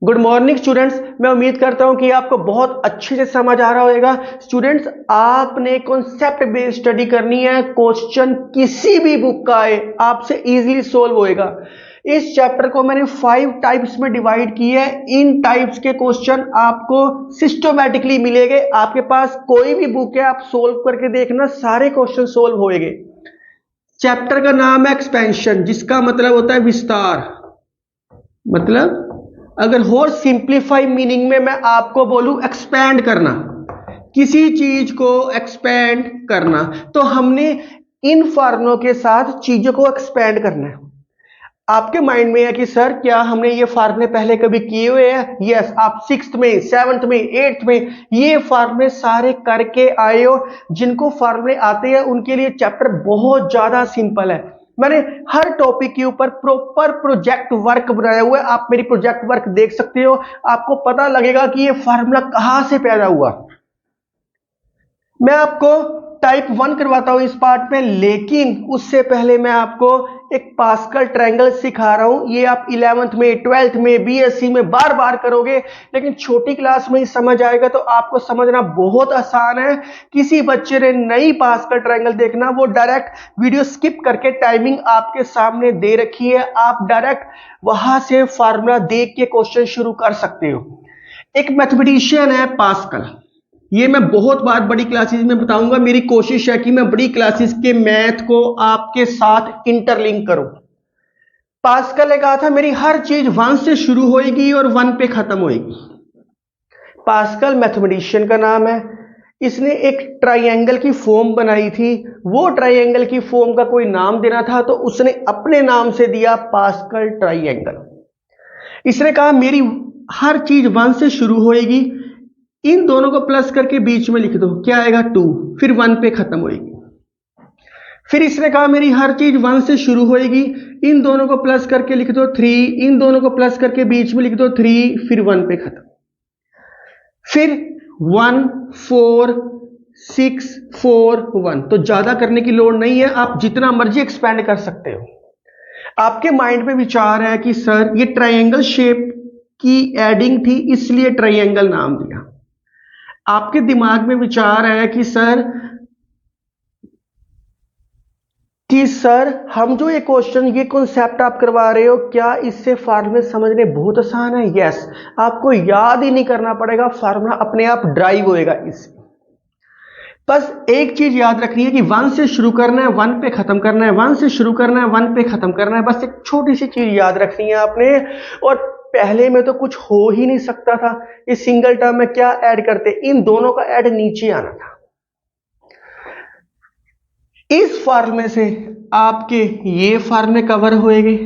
Good morning students. मैं उम्मीद करता हूं कि आपको बहुत अच्छे से समझ आ रहा होगा। स्टूडेंट्स, आपने कॉन्सेप्ट बेस्ड स्टडी करनी है। क्वेश्चन किसी भी बुक का आए आपसे इजीली सोल्व होएगा। इस चैप्टर को मैंने 5 टाइप्स में डिवाइड किया है। इन टाइप्स के क्वेश्चन आपको सिस्टमैटिकली मिलेंगे। आपके पास कोई भी बुक है, आप सोल्व करके देखना, सारे क्वेश्चन सोल्व होएंगे। चैप्टर का नाम है एक्सपेंशन, जिसका मतलब होता है विस्तार। मतलब अगर और सिंप्लीफाई मीनिंग में मैं आपको बोलूं एक्सपैंड करना, किसी चीज को एक्सपैंड करना, तो हमने इन फार्मूलों के साथ चीजों को एक्सपैंड करना है। आपके माइंड में है कि सर क्या हमने ये फार्मूले पहले कभी किए हुए हैं? यस, आप 6th में, 7th में, 8th में ये फार्मूले सारे करके आए हो। जिनको फार्मूले आते हैं उनके लिए चैप्टर बहुत ज्यादा सिंपल है। मैंने हर टॉपिक के ऊपर प्रॉपर प्रोजेक्ट वर्क बनाया हुआ है। आप मेरी प्रोजेक्ट वर्क देख सकते हो, आपको पता लगेगा कि ये फार्मूला कहां से पैदा हुआ। मैं आपको टाइप 1 करवाता हूं इस पार्ट में, लेकिन उससे पहले मैं आपको एक पास्कल ट्रायंगल सिखा रहा हूं। ये आप 11th में, 12th में, बीएससी में बार बार करोगे, लेकिन छोटी क्लास में ही समझ आएगा। तो आपको समझना बहुत आसान है। किसी बच्चे ने नई पास्कल ट्रायंगल देखना, वो डायरेक्ट वीडियो स्किप करके टाइमिंग आपके सामने दे रखी है, आप डायरेक्ट वहां से फार्मूला देख के क्वेश्चन शुरू कर सकते हो। एक मैथमेटिशियन है पास्कल, ये मैं बहुत बार बड़ी क्लासेस में बताऊंगा। मेरी कोशिश है कि मैं बड़ी क्लासेस के मैथ को आपके साथ इंटरलिंक करूं। पास्कल ने कहा था मेरी हर चीज 1 से शुरू होएगी और 1 पे खत्म होएगी। पास्कल मैथमेटिशियन का नाम है। इसने एक ट्राइंगल की फॉर्म बनाई थी। वो ट्राइंगल की फॉर्म का कोई नाम देना था, तो उसने अपने नाम से दिया पास्कल ट्राइंगल। इसने कहा मेरी हर चीज 1 से शुरू होएगी, इन दोनों को प्लस करके बीच में लिख दो, क्या आएगा 2, फिर 1 पे खत्म होएगी। फिर इसने कहा मेरी हर चीज 1 से शुरू होएगी, इन दोनों को प्लस करके लिख दो 3, इन दोनों को प्लस करके बीच में लिख दो 3, फिर 1 पे खत्म। फिर 1 4 6 4 1। तो ज्यादा करने की लोड़ नहीं है, आप जितना मर्जी एक्सपैंड कर सकते हो। आपके माइंड में विचार है कि सर ये ट्राइंगल शेप की एडिंग थी, इसलिए ट्राइंगल नाम दिया। आपके दिमाग में विचार है कि सर हम जो ये क्वेश्चन, ये कॉन्सेप्ट आप करवा रहे हो, क्या इससे फार्मूले समझने बहुत आसान है? यस, आपको याद ही नहीं करना पड़ेगा, फार्मूला अपने आप ड्राइव होएगा इससे। बस एक चीज याद रखनी है कि 1 से शुरू करना है, 1 पे खत्म करना है, 1 से शुरू करना है, 1 पे खत्म करना है। बस एक छोटी सी चीज याद रखनी है आपने। और पहले में तो कुछ हो ही नहीं सकता था। इस सिंगल टर्म में क्या ऐड करते, इन दोनों का ऐड नीचे आना था। इस फार्मूले से आपके ये फार्मूले कवर होएंगे,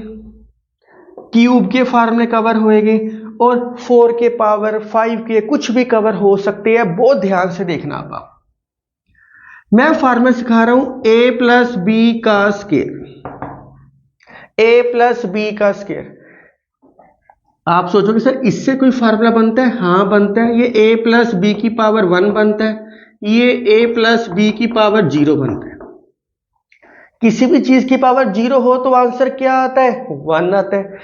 क्यूब के फार्मूले कवर होएंगे, और 4 के पावर 5 के कुछ भी कवर हो सकते हैं। बहुत ध्यान से देखना आप। मैं फार्मूला सिखा रहा हूं a प्लस बी का स्क्वायर, a प्लस बी का स्क्वायर। आप सोचोगे सर इससे कोई फार्मूला बनता है? हाँ बनता है। ये a प्लस बी की पावर 1 बनता है, ये a प्लस बी की पावर 0 बनता है। किसी भी चीज की पावर 0 हो तो आंसर क्या आता है? 1 आता है।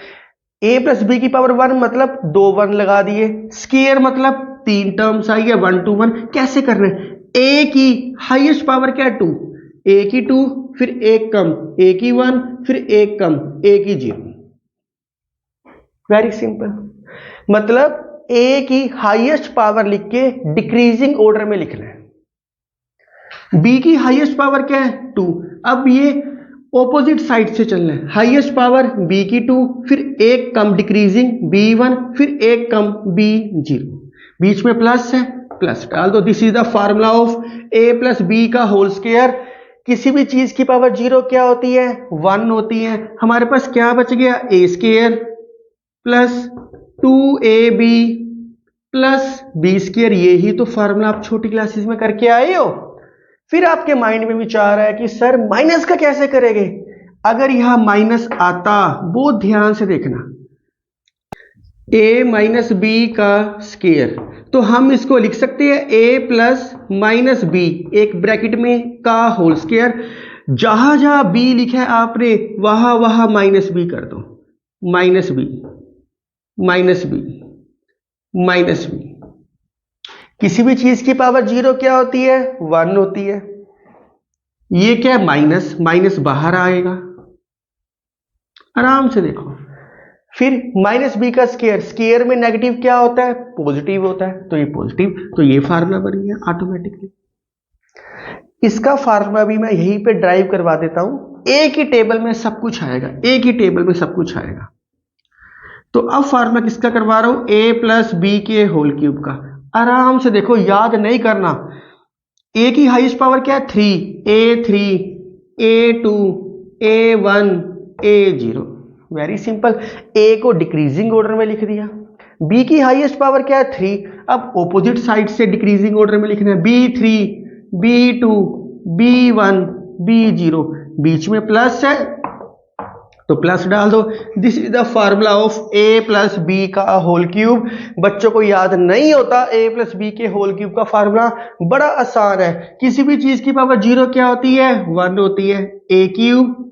a प्लस बी की पावर 1 मतलब 2 1 लगा दिए, स्क्वायर मतलब 3 टर्म्स आई है, 1 to 1। कैसे करना है? a की हाईएस्ट पावर क्या है? 2, a की 2, फिर एक कम, a की 1, फिर एक कम, a की 0। Very simple. मतलब a की हाईएस्ट पावर लिख के डिक्रीजिंग ऑर्डर में लिखना है। b की हाईएस्ट पावर क्या है? 2। अब ये ऑपोजिट साइड से चलना है। हाईएस्ट पावर b की 2, फिर एक कम डिक्रीजिंग b1, फिर एक कम b0, बीच में प्लस है, प्लस डाल दो। This is the formula of a plus B का होल स्क्वायर। किसी भी चीज की पावर 0 क्या होती है? 1 होती है। हमारे पास क्या बच गया? a square plus 2ab plus b square. यही तो फार्मूला आप छोटी क्लासेस में करके आए हो। फिर आपके माइंड में विचार है कि सर माइनस का कैसे करेंगे? अगर यहां माइनस आता, बहुत ध्यान से देखना, a माइनस बी का स्क्वायर, तो हम इसको लिख सकते हैं a प्लस माइनस बी, एक ब्रैकेट में का होल स्क्वायर। जहां जहां b लिखा है आपने, वहां वहां माइनस बी कर दो, minus B, minus B. Minus B. किसी भी चीज की पावर 0 क्या होती है? 1 होती है। ये क्या है? माइनस, माइनस बाहर आएगा, आराम से देखो। फिर माइनस बी का स्केयर, स्केयर में नेगेटिव क्या होता है? पॉजिटिव होता है, तो ये पॉजिटिव, तो ये फार्मूला बन गया ऑटोमेटिकली। इसका फार्मूला भी मैं यहीं पे ड्राइव करवा देता हूं, एक ही टेबल में सब कुछ आएगा, एक ही टेबल में सब कुछ आएगा। तो अब फार्मूला किसका करवा रहा हूं? ए प्लस बी के होल क्यूब का। आराम से देखो, याद नहीं करना। ए की हाईएस्ट पावर क्या है? 3, A3, A2, A1, A0। Very simple. ए को डिक्रीजिंग ऑर्डर में लिख दिया। बी की हाईएस्ट पावर क्या है? 3। अब ऑपोजिट साइड से डिक्रीजिंग ऑर्डर में लिखना है, B3, B2, B1, B0। बीच में प्लस है तो प्लस डाल दो। This is the formula of A plus B का होल क्यूब। बच्चों को याद नहीं होता ए प्लस बी के होल क्यूब का फार्मूला, बड़ा आसान है। किसी भी चीज की पावर 0 क्या होती है? 1 होती है। A cube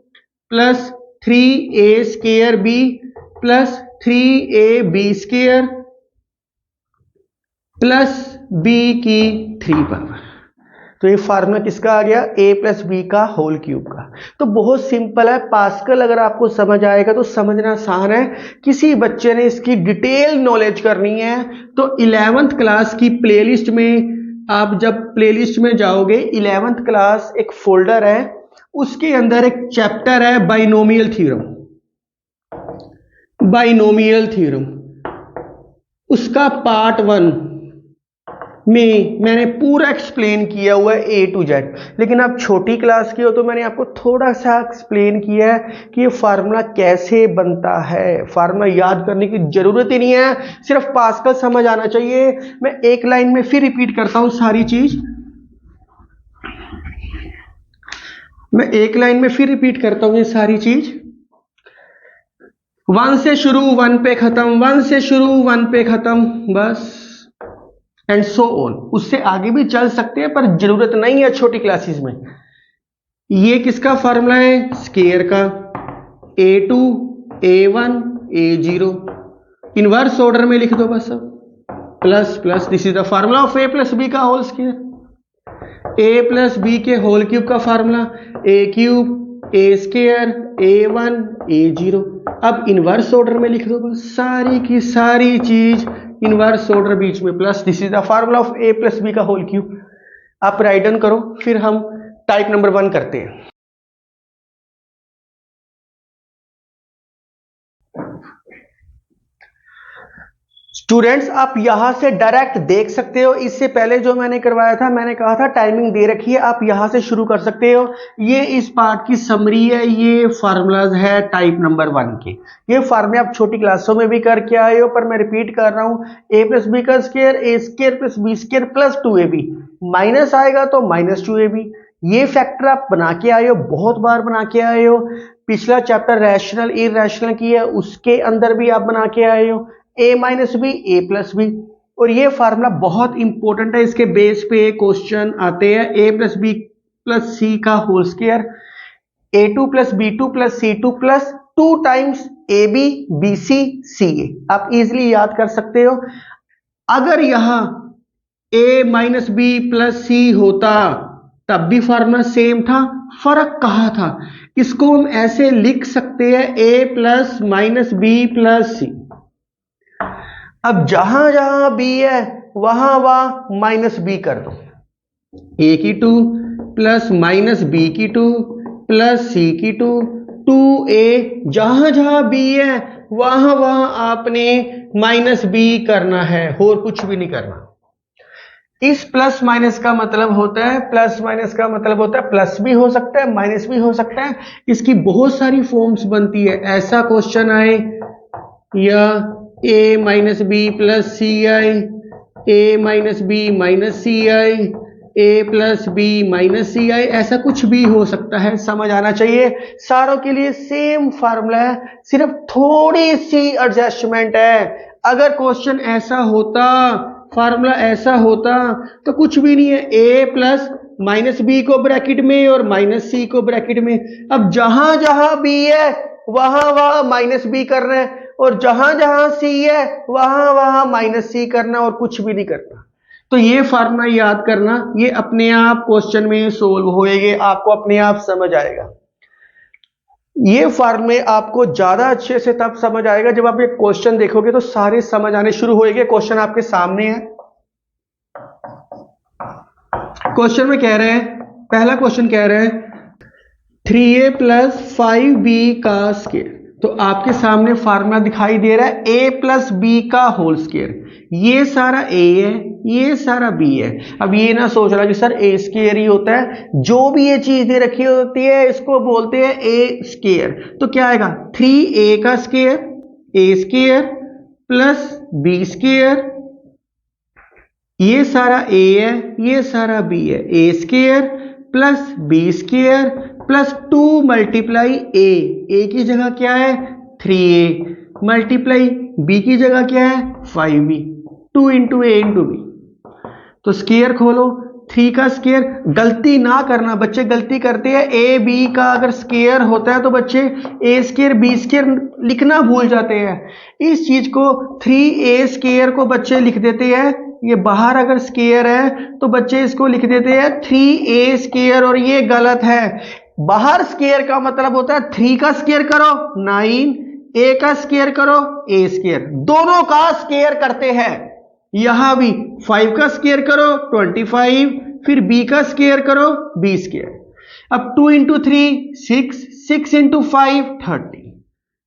plus 3a square B plus 3ab square plus B की 3 पावर। तो ये फार्मूला किसका आ गया? ए प्लस बी का होल क्यूब का। तो बहुत सिंपल है। पास्कल अगर आपको समझ आएगा तो समझना आसान है। किसी बच्चे ने इसकी डिटेल नॉलेज करनी है तो 11th क्लास की प्लेलिस्ट में, आप जब प्लेलिस्ट में जाओगे, 11th क्लास एक फोल्डर है, उसके अंदर एक चैप्टर है बाइनोमियल थ्योरम। बाइनोमियल थ्योरम, उसका पार्ट 1 में मैंने पूरा एक्सप्लेन किया हुआ है A to Z। लेकिन आप छोटी क्लास के हो तो मैंने आपको थोड़ा सा एक्सप्लेन किया है कि ये फार्मूला कैसे बनता है। फार्मूला याद करने की जरूरत ही नहीं है, सिर्फ पास्कल समझ आना चाहिए। मैं एक लाइन में फिर रिपीट करता हूं सारी चीज। मैं एक लाइन में फिर रिपीट करता हूं ये सारी चीज। 1 से शुरू 1 पे खत्म, 1 से शुरू 1 पे खत्म, बस, एंड सो ऑन। उससे आगे भी चल सकते हैं पर जरूरत नहीं है छोटी क्लासेस में। ये किसका फार्मूला है? स्केयर का। A2, A1, A0 inverse order में लिख दो बस सब, plus plus. This is the formula of A plus B का whole square. A plus B के होल क्यूब का formula A cube A square A1 A0। अब इनवर्स ऑर्डर में लिख दो बस, सारी की सारी चीज इनवर्स ऑर्डर, बीच में plus. This is the formula of A plus B का होल क्यूब। आप राइट डाउन करो, फिर हम टाइप नंबर 1 करते हैं। स्टूडेंट्स, आप यहां से डायरेक्ट देख सकते हो। इससे पहले जो मैंने करवाया था, मैंने कहा था टाइमिंग दे रखी है, आप यहां से शुरू कर सकते हो। ये इस पार्ट की समरी है, ये फार्मूलाज है टाइप नंबर 1 के। ये फार्मूले आप छोटी क्लासों में भी करके आए हो, पर मैं रिपीट कर रहा हूं। ए प्लस बी का square, A square plus B square plus 2ab, minus आएगा तो माइनस 2ab। ये फैक्टर आप बना के आए हो, बहुत बार बना के आए हो। पिछला चैप्टर रैशनल इरैशनल की है, उसके अंदर भी आप बना के आए हो। a minus B A plus B. और ये फार्मूला बहुत इंपॉर्टेंट है, इसके बेस पे क्वेश्चन आते हैं। a plus B plus C का whole square, a2 plus b2 plus c2 plus 2 times ab bc ca। आप इजीली याद कर सकते हो। अगर यहां a minus B plus C होता तब भी फार्मूला सेम था, फर्क कहा था? इसको हम ऐसे लिख सकते हैं a plus minus B plus C. अब जहां जहां b है वहां वहां माइनस b कर दो। a की 2 प्लस माइनस b की 2 प्लस c की 2, 2a। जहां जहां b है वहां वहां आपने माइनस b करना है, और कुछ भी नहीं करना। इस प्लस माइनस का मतलब होता है, प्लस माइनस का मतलब होता है प्लस भी हो सकता है माइनस भी हो सकता है। इसकी बहुत सारी फॉर्म्स बनती है। ऐसा क्वेश्चन आए या a minus B plus C आई, A minus B minus C आई, A plus B minus C आई, ऐसा कुछ भी हो सकता है। समझ आना चाहिए। सारों के लिए सेम फार्मूला है, सिर्फ थोड़ी सी एडजस्टमेंट है। अगर क्वेश्चन ऐसा होता, फार्मूला ऐसा होता, तो कुछ भी नहीं है, a प्लस माइनस बी को ब्रैकेट में और माइनस सी को ब्रैकेट में। अब जहां जहां b है वहां वहां माइनस बी कर रहे हैं, और जहां जहां सी है वहां वहां माइनस सी करना और कुछ भी नहीं करना। तो ये फार्मूला याद करना, ये अपने आप क्वेश्चन में सोल्व होएंगे, आपको अपने आप समझ आएगा। ये फार्मूले आपको ज्यादा अच्छे से तब समझ आएगा जब आप ये क्वेश्चन देखोगे तो सारे समझ आने शुरू होएंगे। क्वेश्चन आपके सामने है। क्वेश्चन में कह रहे हैं, पहला क्वेश्चन कह रहे हैं 3a प्लस 5b का स्क्वायर। तो आपके सामने फार्मूला दिखाई दे रहा है a प्लस b का होल स्क्वायर। ये सारा a है, ये सारा b है। अब ये ना सोचना कि सर a स्क्वायर ही होता है, जो भी ये चीज दे रखी होती है इसको बोलते हैं a स्क्वायर। तो क्या आएगा 3a का square, a square plus b square, ये सारा a है, ये सारा b है, a square plus b square plus 2 multiply a की जगह क्या है 3a मल्टीप्लाई b की जगह क्या है 5b, 2 into a into b। तो स्क्वायर खोलो, 3 का स्क्वायर, गलती ना करना बच्चे, गलती करते हैं a b का अगर स्क्वायर होता है तो बच्चे a स्क्वायर b स्क्वायर लिखना भूल जाते हैं। इस चीज को 3a स्क्वायर को बच्चे लिख देते हैं, ये बाहर अगर स्क्वायर है तो बच्चे इसको लिख देते हैं 3a स्क्वायर, और ये गलत है। बाहर स्क्वायर का मतलब होता है 3 का स्क्वायर करो 9, a का स्क्वायर करो a स्क्वायर, दोनों का स्क्वायर करते हैं। यहां भी 5 का स्क्वायर करो 25, फिर b का स्क्वायर करो b स्क्वायर। अब 2 इंटू 3 6, 6 इंटू 5 30।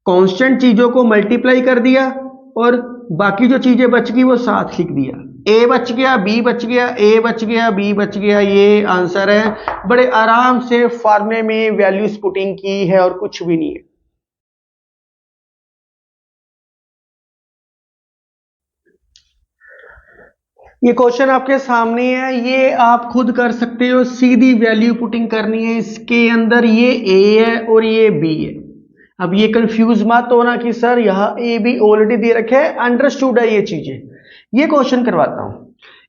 कांस्टेंट चीजों को मल्टीप्लाई कर दिया और बाकी जो चीजें बच गई वो साथ लिख दिया। a बच गया, b बच गया, a बच गया, b बच गया, ये आंसर है। बड़े आराम से फार्मूले में वैल्यूज पुटिंग की है और कुछ भी नहीं है। ये क्वेश्चन आपके सामने है, ये आप खुद कर सकते हो, सीधी वैल्यू पुटिंग करनी है। इसके अंदर ये a है और ये b है। अब ये कंफ्यूज मत होना कि सर यहाँ a b ऑलरेडी दे रखे है, अंडरस्टूड है ये चीजें। ये क्वेश्चन करवाता हूं,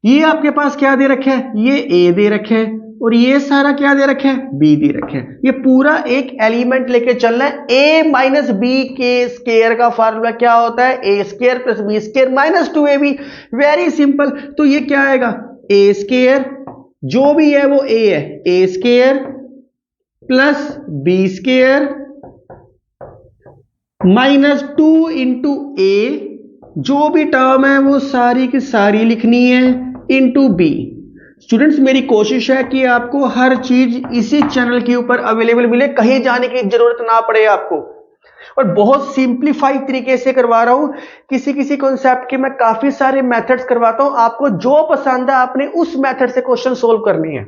ये आपके पास क्या दे रखे है, ये a दे रखे है और ये सारा क्या दे रखे है b दे रखे है। ये पूरा एक एलिमेंट लेके चलना है। a माइनस b के स्क्वायर का फार्मूला क्या होता है a square plus b square minus 2ab। Very simple. तो ये क्या आएगा a स्क्वायर, जो भी है वो a है, a square plus b square minus 2 into a, जो भी टर्म है वो सारी की सारी लिखनी है, इंटू b। स्टूडेंट्स मेरी कोशिश है कि आपको हर चीज इसी चैनल के ऊपर अवेलेबल मिले, कहीं जाने की जरूरत ना पड़े आपको, और बहुत सिंप्लीफाई तरीके से करवा रहा हूं। किसी किसी कॉन्सेप्ट के मैं काफी सारे मेथड्स करवाता हूं, आपको जो पसंद है आपने उस मेथड से क्वेश्चन सोल्व करनी है।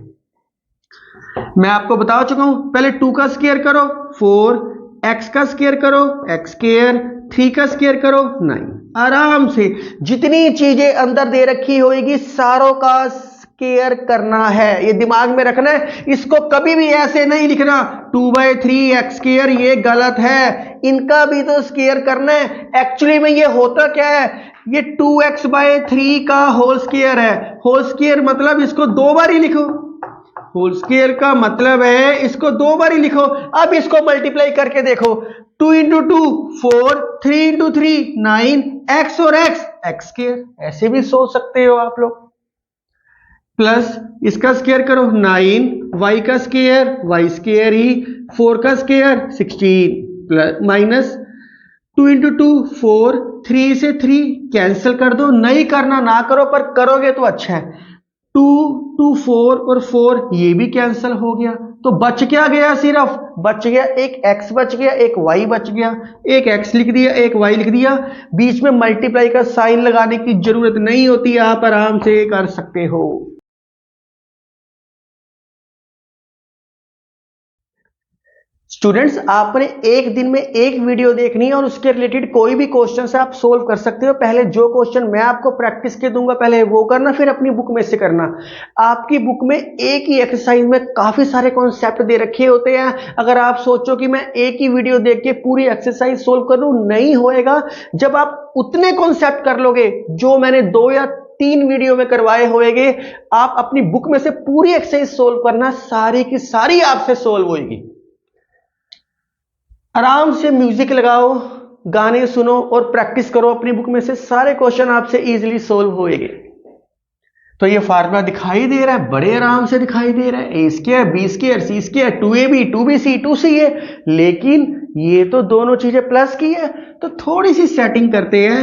मैं आपको बता चुका हूं, पहले 2 का स्क्वायर करो 4, x का स्क्वायर करो x स्क्वायर, 3 का स्क्वायर करो 9। आराम से जितनी चीजें अंदर दे रखी होगी सारों का स्क्वायर करना है, ये दिमाग में रखना है। इसको कभी भी ऐसे नहीं लिखना 2/3 x स्क्वायर, ये गलत है। इनका भी तो स्क्वायर करना है। एक्चुअली में ये होता क्या है, ये 2x/3 का होल स्क्वायर है। होल स्क्वायर मतलब इसको 2 बार ही लिखो, होल स्क्वायर का मतलब है इसको 2 बार ही लिखो। अब इसको मल्टीप्लाई करके देखो, 2 इंटू 2 4, 3 इंटू 3 9, x और x स्क्वायर, ऐसे भी सोच सकते हो आप लोग। प्लस इसका स्क्वायर करो 9, y का स्क्वायर y स्क्वायर ही, 4 का स्क्वायर 16 प्लस माइनस 2 इंटू 2 4, 3 से 3 कैंसिल कर दो। नहीं करना ना करो, पर करोगे तो अच्छा है। 2 2 4 और 4 ये भी कैंसिल हो गया, तो बच क्या गया, सिर्फ बच गया एक x बच गया, एक y बच गया। एक x लिख दिया, एक y लिख दिया, बीच में मल्टीप्लाई का साइन लगाने की जरूरत नहीं होती, आप आराम से कर सकते हो। स्टूडेंट्स आपने एक दिन में एक वीडियो देखनी है और उसके रिलेटेड कोई भी क्वेश्चन से आप सोल्व कर सकते हो। पहले जो क्वेश्चन मैं आपको प्रैक्टिस के दूंगा पहले वो करना, फिर अपनी बुक में से करना। आपकी बुक में एक ही एक्सरसाइज में काफी सारे कॉन्सेप्ट दे रखे होते हैं। अगर आप सोचो कि मैं एक ही वीडियो देख के पूरी एक्सरसाइज सोल्व कर लूं, नहीं होएगा। जब आप उतने कॉन्सेप्ट कर लोगे जो मैंने 2 या 3 वीडियो में करवाए होंगे, आप अपनी बुक में से पूरी एक्सरसाइज सोल्व करना, सारी की सारी आपसे सोल्व होगी। आराम से म्यूजिक लगाओ, गाने सुनो और प्रैक्टिस करो अपनी बुक में से, सारे क्वेश्चन आपसे इजीली सोल्व होएंगे। तो ये फार्मूला दिखाई दे रहा है, बड़े आराम से दिखाई दे रहा है, A square B square C square 2ab 2bc 2ca, लेकिन ये तो दोनों चीजें प्लस की है। तो थोड़ी सी सेटिंग करते हैं,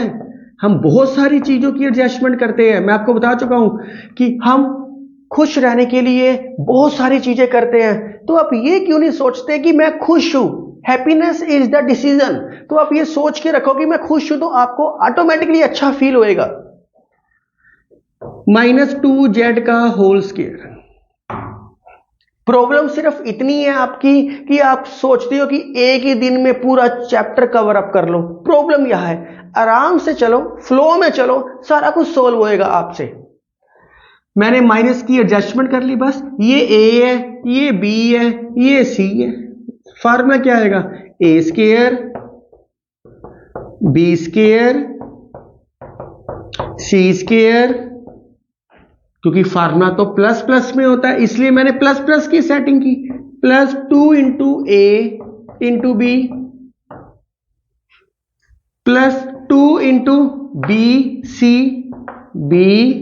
हम बहुत सारी चीजों की एडजस्टमेंट करते हैं। मैं आपको बता चुका हूं कि हम खुश रहने के लिए बहुत सारी चीजें करते हैं। तो आप ये क्यों नहीं सोचते कि मैं खुश हूं, हैप्पीनेस इज द डिसीजन। तो आप ये सोच के रखो कि मैं खुश हूं, तो आपको ऑटोमेटिकली अच्छा फील होएगा। -2z का होल स्क्वायर। प्रॉब्लम सिर्फ इतनी है आपकी कि आप सोचते हो कि एक ही दिन में पूरा चैप्टर कवर अप कर लो। प्रॉब्लम यह है, आराम से चलो, फ्लो में चलो, सारा कुछ सोल्व होएगा आपसे। मैंने माइनस की एडजस्टमेंट कर ली, बस ये ए है, ये बी है, ये सी है। फार्मूला क्या आएगा, ए square B square C square, क्योंकि फार्मूला तो प्लस प्लस में होता है इसलिए मैंने प्लस प्लस की सेटिंग की, +2 into A into B +2 into B C, B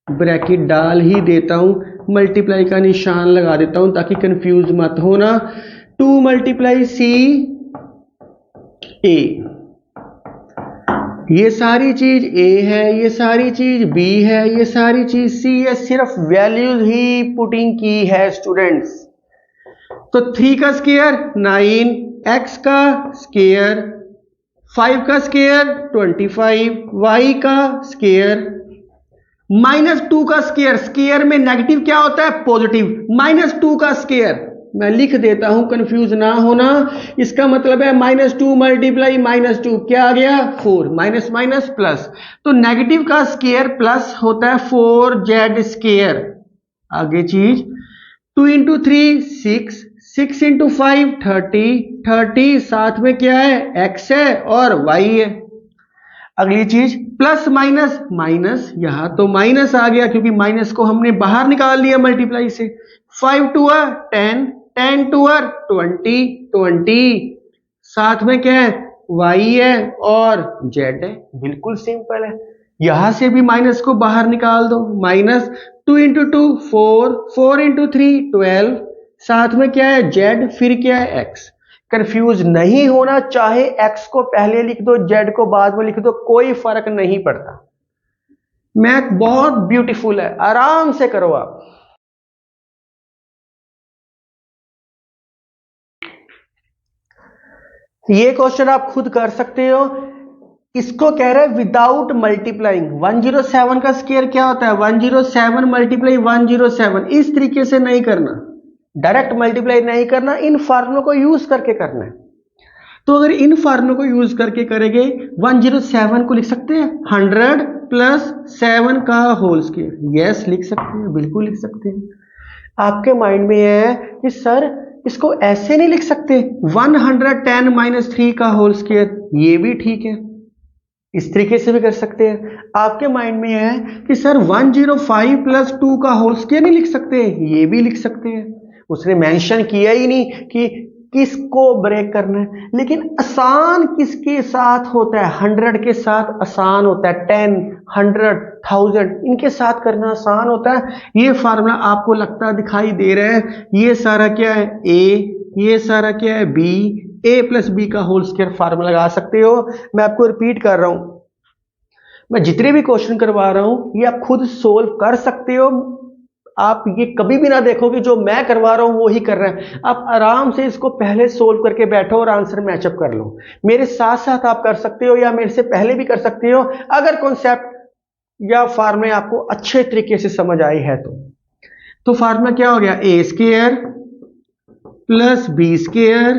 bracket डाल ही देता हूं, मल्टीप्लाई का निशान लगा देता हूं ताकि कंफ्यूज मत होना। 2 × सी ए, ये सारी चीज ए है, ये सारी चीज बी है, ये सारी चीज सी है, सिर्फ वैल्यूज ही पुटिंग की है स्टूडेंट्स। तो 3 का स्क्वायर 9, x का स्क्वायर 5 का स्क्वायर 25, y का स्क्वायर -2 का स्क्वायर, स्क्वायर में नेगेटिव क्या होता है, पॉजिटिव, -2 का स्क्वायर मैं लिख देता हूं, कंफ्यूज ना होना। इसका मतलब है -2 × -2 क्या आ गया, 4, माइनस माइनस प्लस। तो नेगेटिव का स्क्वायर प्लस होता है 4z स्क्वायर। आगे चीज 2 × 3 6, 6 × 5 30, 30 साथ में क्या है, x है और y है। अगली चीज प्लस माइनस माइनस, यहां तो माइनस आ गया क्योंकि माइनस को हमने बाहर निकाल लिया मल्टीप्लाई से। 5 × 2 10, 10 × 2 20, 20 साथ में क्या है, y है और z है। बिल्कुल सिंपल है, यहां से भी माइनस को बाहर निकाल दो, -2 × 2 4, 4 × 3 12 साथ में क्या है, z, फिर क्या है, x। कंफ्यूज नहीं होना, चाहे x को पहले लिख दो, z को बाद में लिख दो, कोई फर्क नहीं पड़ता। मैथ बहुत ब्यूटीफुल है, आराम से करो आप। ये क्वेश्चन आप खुद कर सकते हो। इसको कह रहे हैं विदाउट मल्टीप्लाइंग। 107 का स्क्वायर क्या होता है, 107 × 107। इस तरीके से नहीं करना, डायरेक्ट मल्टीप्लाई नहीं करना, इन फार्मूलों को यूज करके करना है। तो अगर इन फार्मूलों को यूज करके करेंगे, 107 को लिख सकते हैं 100 + 7 का होल स्क्वायर। यस लिख सकते हैं, बिल्कुल लिख सकते हैं। आपके माइंड में है कि सर इसको ऐसे नहीं लिख सकते, 110 - 3 का होल स्क्वायर, ये भी ठीक है, इस तरीके से भी कर सकते हैं। आपके माइंड में है कि सर 105 + 2 का होल स्क्वायर नहीं लिख सकते, ये भी लिख सकते हैं। उसने मेंशन किया ही नहीं कि किसको ब्रेक करना है, लेकिन आसान किसके साथ होता है, 100 के साथ आसान होता है, 10, 100, 1000 इनके साथ करना आसान होता है। ये फार्मूला आपको लगता दिखाई दे रहा है, ये सारा क्या है, ए, ये सारा क्या है, बी, a + b का होल स्क्वायर फार्मूला लगा सकते हो। मैं आपको रिपीट कर रहा हूं, मैं जितने भी क्वेश्चन करवा रहा हूं ये आप खुद सोल्व कर सकते हो। आप ये कभी भी ना देखो कि जो मैं करवा रहा हूं वो ही कर रहा है। आप आराम से इसको पहले सोल्व करके बैठो और आंसर मैचअप कर लो। मेरे साथ साथ आप कर सकते हो या मेरे से पहले भी कर सकते हो, अगर कॉन्सेप्ट या फार्मूले आपको अच्छे तरीके से समझ आए हैं तो फार्मूला क्या हो गया, a square + b square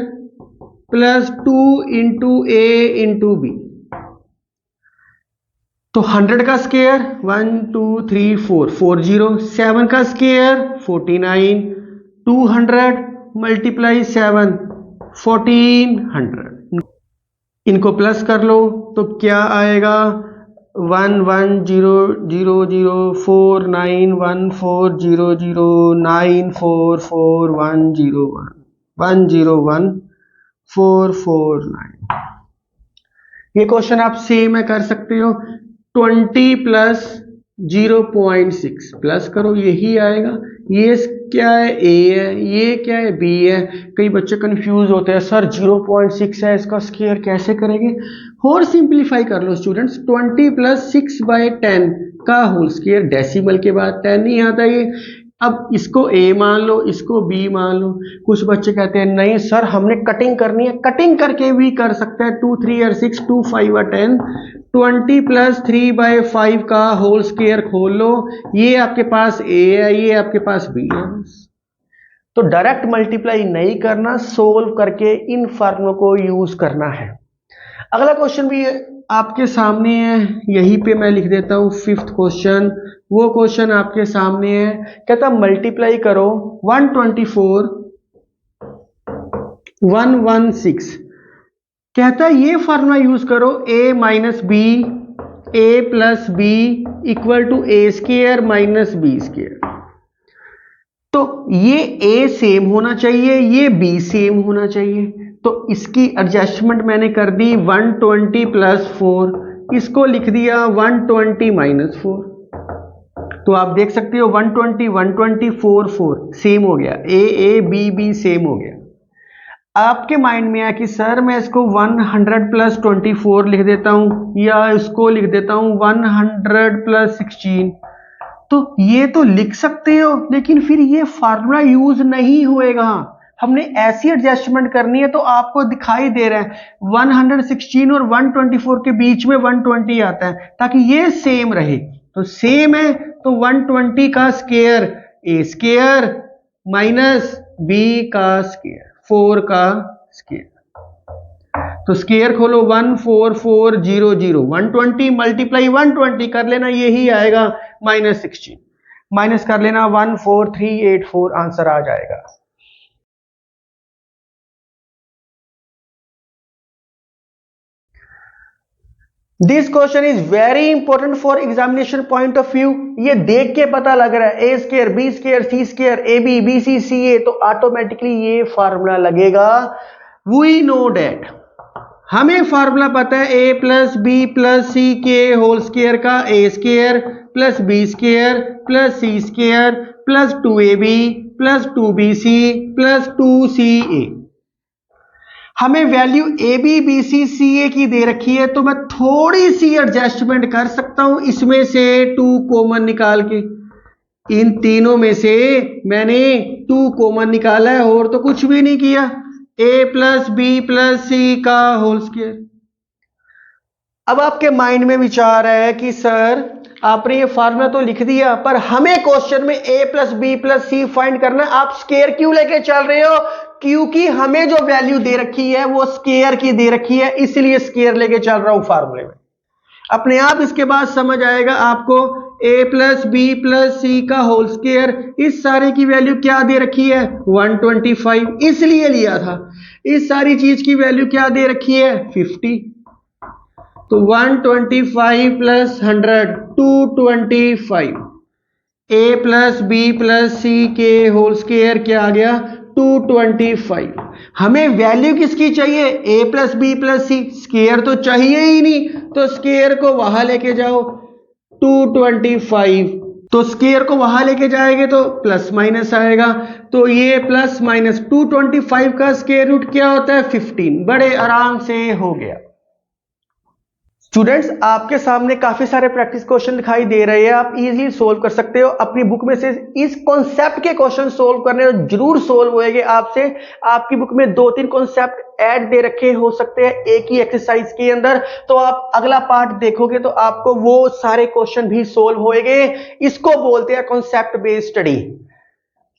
+2 × a × b। तो 100 का स्क्वायर 1 2 3 4 40, 7 का स्क्वायर 49, 200 × 7 1400। इनको प्लस कर लो तो क्या आएगा, 1 1 0 0 0 4 9 1 4 0 0 9 4 4 1 0 1 1 0 1 4 4 9। ये क्वेश्चन आप सेम है कर सकते हो। 20 प्लस 0.6 प्लस करो, यही आएगा। ये क्या है, ए है, ये क्या है, बी है। कई बच्चे कंफ्यूज होते हैं, सर 0.6 है, इसका स्क्वायर कैसे करेंगे। और सिंपलीफाई कर लो स्टूडेंट्स, 20 प्लस 6/10 का होल स्क्वायर, डेसिमल के बाद 10 नहीं आता ये। अब इसको ए मान लो, इसको बी मान लो। कुछ बच्चे कहते हैं नहीं सर हमने कटिंग करनी है, कटिंग करके भी कर सकते हैं। 2 3 और 6, 2 5 और 10। 20 प्लस 3/5 का होल स्क्वायर खोल लो, ये आपके पास ए है, ये आपके पास बी है। तो डायरेक्ट मल्टीप्लाई नहीं करना, सोल्व करके इन फॉर्मूलों को यूज करना है। अगला क्वेश्चन भी आपके सामने है, यहीं पे मैं लिख देता हूं 5th क्वेश्चन। वो क्वेश्चन आपके सामने है, कहता मल्टीप्लाई करो 124 116। कहता ये फार्मूला यूज करो, a minus B, A plus B equal to A square minus B square. तो ये a सेम होना चाहिए, ये b सेम होना चाहिए। तो इसकी एडजस्टमेंट मैंने कर दी 120 प्लस 4, इसको लिख दिया 120 माइनस 4। तो आप देख सकते हो 120 120 4 4 सेम हो गया, ए बी बी सेम हो गया। आपके माइंड में आया कि सर मैं इसको 100 प्लस 24 लिख देता हूं, या इसको लिख देता हूं 100 प्लस 16। तो ये तो लिख सकते हो, लेकिन फिर ये फार्मूला यूज नहीं होएगा। हमने ऐसी एडजस्टमेंट करनी है। तो आपको दिखाई दे रहा है 116 और 124 के बीच में 120 आता है, ताकि ये सेम रहे। तो सेम है तो 120 का square A square minus B का स्क्वायर 4 का स्क्वायर। तो स्क्वायर खोलो 14400, 120 मल्टीप्लाई 120 कर लेना, यही आएगा -16। माइनस कर लेना 14384, आंसर आ जाएगा। This question is very important for examination point of view. ये देख के पता लग रहा है A square B square C square A B B C C A, तो ऑटोमेटिकली ये फार्मूला लगेगा। वी नो डैट, हमें फार्मूला पता है A plus B plus C के होल स्क्वायर का A square plus B square plus C square plus 2ab plus 2bc plus 2ca। हमें value ए B B C C ए की दे रखी है, तो मैं थोड़ी सी एडजस्टमेंट कर सकता हूं, इसमें से 2 कॉमन निकाल के। इन तीनों में से मैंने 2 कॉमन निकाला है, और तो कुछ भी नहीं किया। ए प्लस बी प्लस सी का होल स्क्वायर। अब आपके माइंड में विचार है कि सर आपने ये फार्मूला तो लिख दिया, पर हमें क्वेश्चन में ए प्लस बी प्लस सी फाइंड करना है, आप स्क्वायर क्यों लेके चल रहे हो। क्योंकि हमें जो वैल्यू दे रखी है वो स्क्वायर की दे रखी है, इसलिए स्क्वायर लेके चल रहा हूं फार्मूले में। अपने आप इसके बाद समझ आएगा आपको। a plus B plus C का होल स्क्वायर, इस सारे की वैल्यू क्या दे रखी है 125, इसलिए लिया था। इस सारी चीज की वैल्यू क्या दे रखी है 50। तो 125 plus 100 225। a plus B plus C के होल स्क्वायर क्या आ गया 225। हमें वैल्यू किसकी चाहिए a plus B plus C, square तो चाहिए ही नहीं, तो स्क्वायर को वहां लेके जाओ 225। तो स्क्वायर को वहां लेके जाएंगे तो प्लस माइनस आएगा, तो ये प्लस माइनस 225 का स्क्वायर रूट क्या होता है 15। बड़े आराम से हो गया। स्टूडेंट्स आपके सामने काफी सारे प्रैक्टिस क्वेश्चन दिखाई दे रहे हैं, आप इजीली सोल्व कर सकते हो। अपनी बुक में से इस कॉन्सेप्ट के क्वेश्चन सोल्व करने जरूर सोल्व होएंगे आपसे। आपकी बुक में 2-3 कॉन्सेप्ट ऐड दे रखे हो सकते हैं एक ही एक्सरसाइज के अंदर, तो आप अगला पार्ट देखोगे तो आपको वो सारे क्वेश्चन भी सोल्व होएंगे। इसको बोलते हैं कॉन्सेप्ट बेस्ड स्टडी।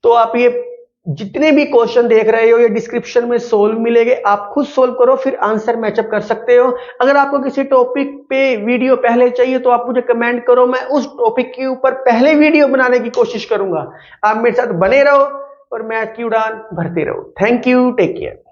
तो आप ये जितने भी क्वेश्चन देख रहे हो ये डिस्क्रिप्शन में सोल्व मिलेंगे, आप खुद सोल्व करो फिर आंसर मैचअप कर सकते हो। अगर आपको किसी टॉपिक पे वीडियो पहले चाहिए तो आप मुझे कमेंट करो, मैं उस टॉपिक के ऊपर पहले वीडियो बनाने की कोशिश करूंगा। आप मेरे साथ बने रहो और मैथ की उड़ान भरते रहो। Thank you, take care.